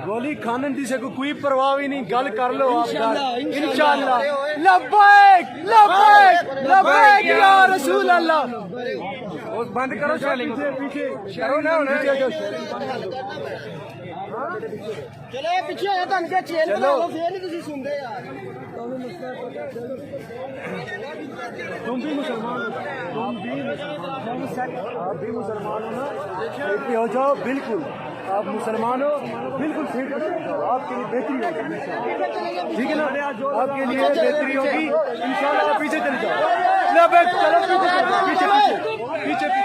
گولی کھانے دی سے کوئی پرواہ ہی نہیں. گل کر لو آپ انشاءاللہ. لبیک لبیک لبیک یا رسول اللہ. بند کرو شیلنگ پیچھے کرو نا. چلو پیچھے آیا تھا چیل بنا لو پھر نہیں تسی سنتے یار. تم بھی مسلمان ہو, آپ بھی مسلمان ہو نا, ہو جاؤ بالکل. آپ مسلمان ہو بالکل فٹ ہو جاؤ, آپ کے لیے بہتری ہوگی ٹھیک ہے نا, آپ کے لیے بہتری ہوگی انشاءاللہ. آپ پیچھے چلے جاؤ. چلو پیچھے پیچھے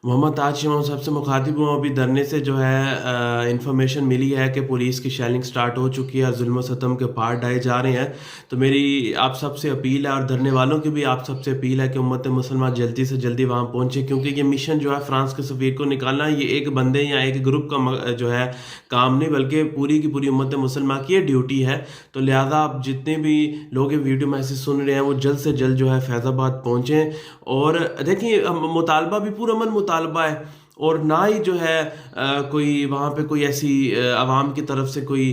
محمد تاج امام صاحب سے مخاطب ہوں. ابھی دھرنے سے جو ہے انفارمیشن ملی ہے کہ پولیس کی شیلنگ سٹارٹ ہو چکی ہے اور ظلم و ستم کے پار ڈائے جا رہے ہیں. تو میری آپ سب سے اپیل ہے اور دھرنے والوں کی بھی آپ سب سے اپیل ہے کہ امت مسلمہ جلدی سے جلدی وہاں پہنچے, کیونکہ یہ مشن جو ہے فرانس کے سفیر کو نکالنا یہ ایک بندے یا ایک گروپ کا جو ہے کام نہیں, بلکہ پوری کی پوری امت مسلمہ کی یہ ڈیوٹی ہے. تو لہٰذا آپ جتنے بھی لوگ ویڈیو میسج سن رہے ہیں وہ جلد سے جلد جو ہے فیض آباد پہنچیں. اور دیکھیں مطالبہ بھی پورا من مطالبہ ہے, اور نہ ہی جو ہے کوئی وہاں پہ کوئی ایسی عوام کی طرف سے کوئی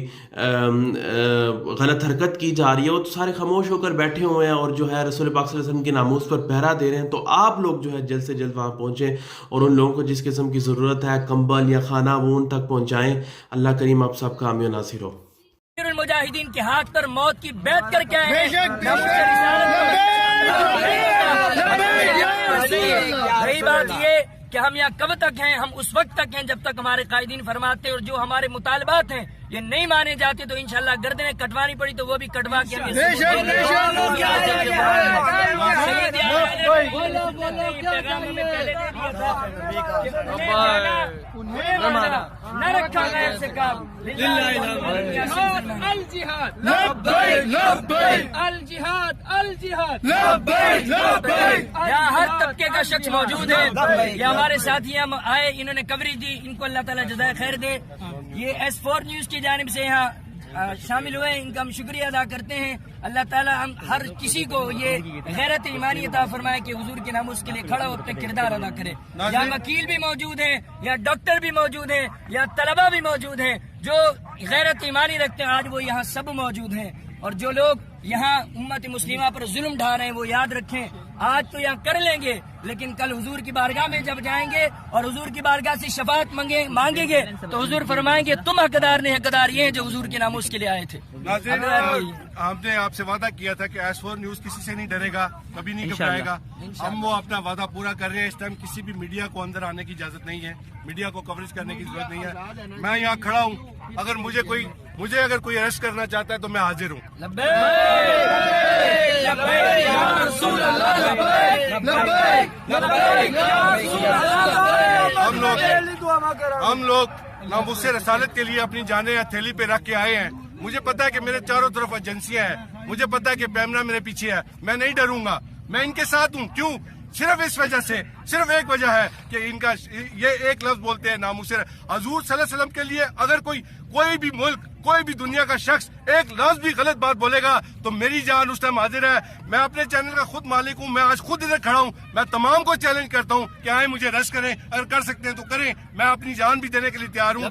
غلط حرکت کی جا رہی ہے. وہ تو سارے خاموش ہو کر بیٹھے ہوئے ہیں اور جو ہے رسول پاک صلی اللہ علیہ وسلم کے ناموس پر پہرا دے رہے ہیں. تو آپ لوگ جو ہے جلد سے جلد وہاں پہنچیں اور ان لوگوں کو جس قسم کی ضرورت ہے کمبل یا کھانا وہ ان تک پہنچائیں. اللہ کریم آپ سب کا حامی و ناصر ہو. المجاہدین کے ہاتھ پر موت کی بیعت کر کے آئے ہیں. رہی بات یہ کہ ہم یہاں کب تک ہیں, ہم اس وقت تک ہیں جب تک ہمارے قائدین فرماتے اور جو ہمارے مطالبات ہیں یہ نہیں مانے جاتے تو انشاءاللہ گردنیں کٹوانی پڑی تو وہ بھی کٹوا کے نہ رکھا غیر سے کام. الجہاد الجہاد الجہاد یہاں ہر طبقے کا شخص موجود ہے. یہ ہمارے ساتھی ہم آئے, انہوں نے کوریج دی, ان کو اللہ تعالیٰ جزائے خیر دے. یہ S4 نیوز کی جانب سے یہاں شامل ہوئے, ان کا ہم شکریہ ادا کرتے ہیں. اللہ تعالیٰ ہم ہر کسی کو یہ غیرت ایمانی عطا فرمائے کہ حضور کے ناموس کے لیے کھڑا ہو اپنا کردار ادا کرے. یا وکیل بھی موجود ہیں, یا ڈاکٹر بھی موجود ہیں, یا طلبہ بھی موجود ہیں جو غیرت ایمانی رکھتے ہیں. آج وہ یہاں سب موجود ہیں, اور جو لوگ یہاں امت مسلمہ پر ظلم ڈھا رہے ہیں وہ یاد رکھیں آج تو یہاں کر لیں گے, لیکن کل حضور کی بارگاہ میں جب جائیں گے اور حضور کی بارگاہ سے شفاعت مانگیں گے تو حضور فرمائیں گے تم حقدار نہیں, حقدار یہ ہیں جو حضور کے ناموس کے لیے آئے تھے. ہم نے آپ سے وعدہ کیا تھا کہ S4 نیوز کسی سے نہیں ڈرے گا, کبھی نہیں گھبرائے گا. ہم وہ اپنا وعدہ پورا کر رہے ہیں. اس ٹائم کسی بھی میڈیا کو اندر آنے کی اجازت نہیں ہے, میڈیا کو کوریج کرنے کی ضرورت نہیں ہے. میں یہاں کھڑا ہوں, اگر مجھے کوئی اریسٹ کرنا چاہتا ہے تو میں حاضر ہوں. ہم لوگ ناموس رسالت کے لیے اپنی جانیں ہتھیلی پہ رکھ کے آئے ہیں. مجھے پتا ہے کہ میرے چاروں طرف ایجنسیاں ہیں, مجھے پتا ہے کہ پیمنا میرے پیچھے ہے. میں نہیں ڈروں گا, میں ان کے ساتھ ہوں. کیوں؟ صرف اس وجہ سے, صرف ایک وجہ ہے کہ ان کا یہ ایک لفظ بولتے ہیں ناموس حضور صلی اللہ علیہ وسلم کے لیے. اگر کوئی بھی ملک, کوئی بھی دنیا کا شخص ایک لفظ بھی غلط بات بولے گا تو میری جان اس ٹائم حاضر ہے. میں اپنے چینل کا خود مالک ہوں, میں آج خود ادھر کھڑا ہوں. میں تمام کو چیلنج کرتا ہوں کہ آئیں مجھے ریسٹ کریں, اگر کر سکتے ہیں تو کریں. میں اپنی جان بھی دینے کے لیے تیار ہوں.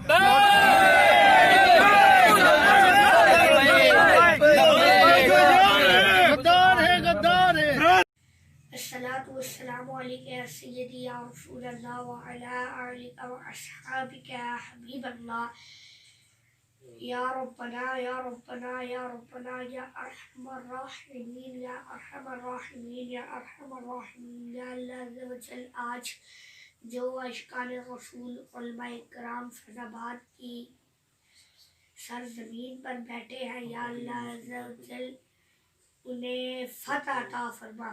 الصلاة والسلام علیکہ یا سیدی یا رسول اللہ وعلا آلک و اصحابک یا حبیب اللہ. یا ربنا یا ربنا یا ربنا یا ارحم الراحمین یا ارحم الراحمین یا ارحم الراحمین. یا اللہ عز و جل آج جو عاشقان رسول علماء کرام فیض آباد کی سرزمین پر بیٹھے ہیں, یا اللہ عز و جل انہیں فتح عطا فرما.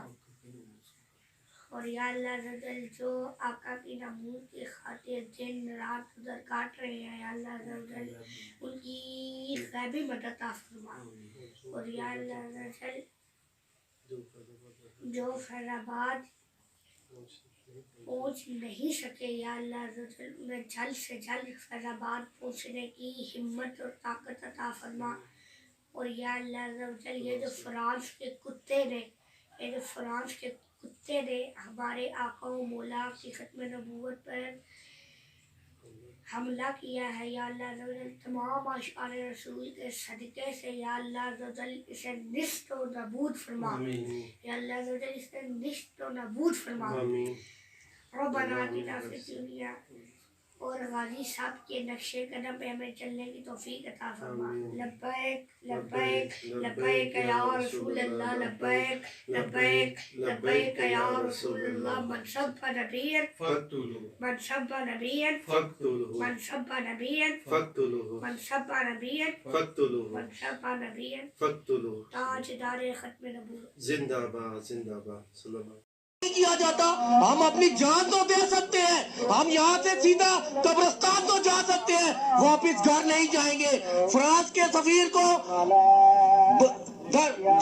اور یا اللہ عز و جل جو آقا کی ناموس کی خاطر دن رات ادھر کاٹ رہے ہیں, یا اللہ عز و جل ان کی غیبی مدد عطا فرما. اور یا اللہ عز و جل جو فیض آباد پہنچ نہیں سکے, یا اللہ عز و جل انہیں جلد سے جلد فیض آباد پہنچنے کی ہمت اور طاقت عطا فرما. اور یا اللہ عز و جل یہ جو فرانس کے کتے نے ہمارے آقا و مولا کی ختم نبوت پر حملہ کیا ہے، یا اللہ عز و جل تمام عاشقان رسول کے صدقے سے یا اللہ عز و جل اسے نیست و نابود فرما، یا اللہ عز و جل اسے نیست و نابود فرما۔ ربنا آتنا فی الدنیا، اور غازی صاحب کے نقش قدم پہ ہمیں چلنے کی توفیق عطا فرما۔ لبیک لبیک لبیک یا رسول اللہ، لبیک لبیک لبیک یا رسول اللہ۔ من سب نبیا من سب نبیا من سب نبیا من سب نبیا من سب نبیا تاجدار ختم نبوت۔ زندہ باد زندہ باد صلی اللہ کیا جاتا۔ ہم اپنی جان تو دے سکتے ہیں، ہم یہاں سے سیدھا قبرستان تو جا سکتے ہیں، واپس گھر نہیں جائیں گے۔ فرانس کے سفیر کو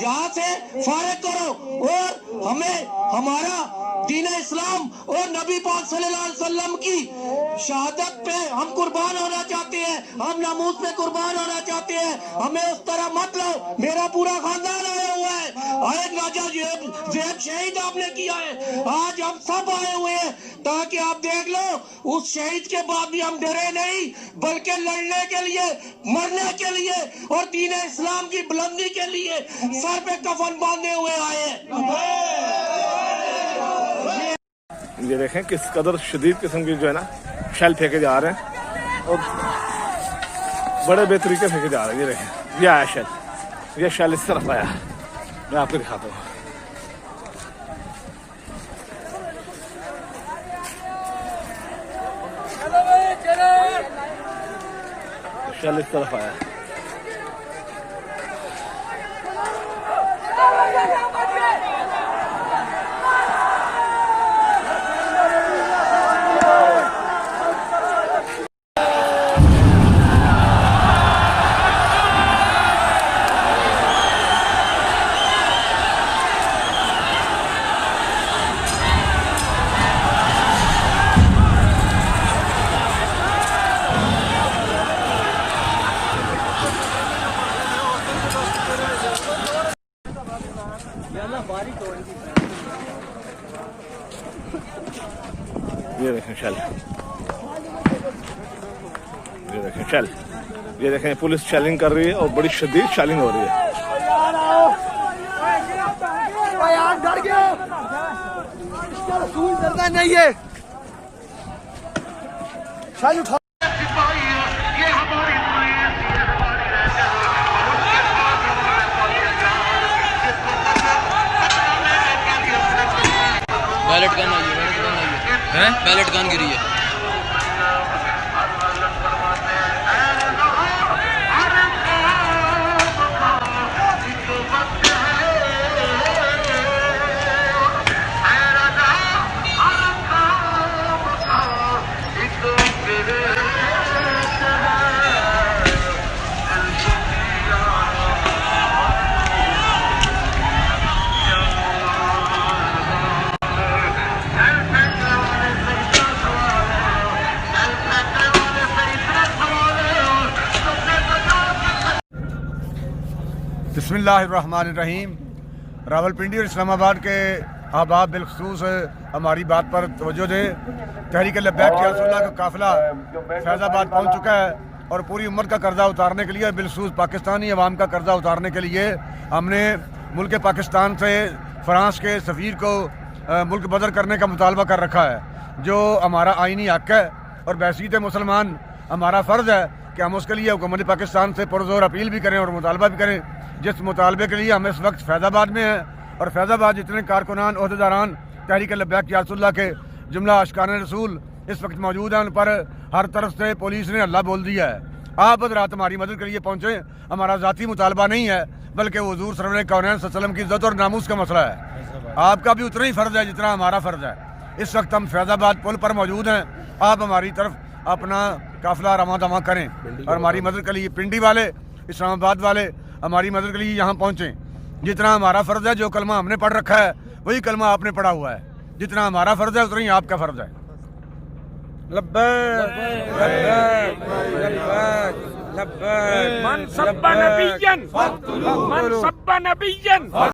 جہاں سے فارغ کرو اور ہمیں ہمارا دین اسلام اور نبی پاک صلی اللہ علیہ وسلم کی شہادت پہ ہم قربان ہونا چاہتے ہیں، ہم ناموس پہ قربان ہونا چاہتے ہیں، ہمیں اس طرح مت لو۔ میرا پورا خاندان آیا ہوا ہے، ایک راجہ زیب شہید آپ نے کیا ہے، آج ہم سب آئے ہوئے ہیں تاکہ آپ دیکھ لو اس شہید کے بعد بھی ہم ڈرے نہیں، بلکہ لڑنے کے لیے، مرنے کے لیے اور دین اسلام کی بلندی کے لیے سر پہ کفن باندھے ہوئے آئے ہیں۔ یہ دیکھیں کس قدر شدید قسم کی جو ہے نا شیل پھینکے جا رہے ہیں اور بڑے بے طریقے پھینکے جا رہے ہیں۔ یہ دیکھیں یہ آیا شیل، یہ شیل اس طرف آیا، میں آپ کو دکھاتا ہوں۔ شیل اس طرف آیا، یہ دیکھیں شیل، یہ دیکھیں شیل، یہ دیکھیں پولیس شیلنگ کر رہی ہے اور بڑی شدید شیلنگ ہو رہی ہے۔ نہیں ہے بیلٹ گن آئی ہے، بیلٹ گن گری ہے۔ بسم اللہ الرحمن الرحیم۔ راولپنڈی اور اسلام آباد کے احباب بالخصوص ہماری بات پر توجہ دیں۔ تحریک لبیک یا رسول اللہ کا قافلہ فیض آباد پہنچ چکا ہے اور پوری امت کا قرضہ اتارنے کے لیے، بالخصوص پاکستانی عوام کا قرضہ اتارنے کے لیے ہم نے ملک پاکستان سے فرانس کے سفیر کو ملک بدر کرنے کا مطالبہ کر رکھا ہے، جو ہمارا آئینی حق ہے اور بحیثیت مسلمان ہمارا فرض ہے کہ ہم اس کے لیے حکومت پاکستان سے پرزور اپیل بھی کریں اور مطالبہ بھی کریں، جس مطالبے کے لیے ہم اس وقت فیض آباد میں ہیں۔ اور فیض آباد جتنے کارکنان عہدیداران تحریک لبیک یا رسول اللہ کے جملہ عاشقان رسول اس وقت موجود ہیں، ان پر ہر طرف سے پولیس نے اللہ بول دیا ہے۔ آپ حضرات ہماری مدد کے لیے پہنچیں، ہمارا ذاتی مطالبہ نہیں ہے بلکہ حضور سرور کونین صلی اللہ علیہ وسلم کی عزت اور ناموس کا مسئلہ ہے۔ آپ کا بھی اتنا ہی فرض ہے جتنا ہمارا فرض ہے۔ اس وقت ہم فیض آباد پل پر موجود ہیں، آپ ہماری طرف اپنا قافلہ رواں دواں کریں اور ہماری مدد کے لیے پنڈی والے، اسلام آباد والے ہماری مدد کے لیے یہاں پہنچیں۔ جتنا ہمارا فرض ہے، جو کلمہ ہم نے پڑھ رکھا ہے وہی کلمہ آپ نے پڑھا ہوا ہے، جتنا ہمارا فرض ہے اتنا ہی آپ کا فرض ہے۔ لبیک لبیک لبیک من سب نبيا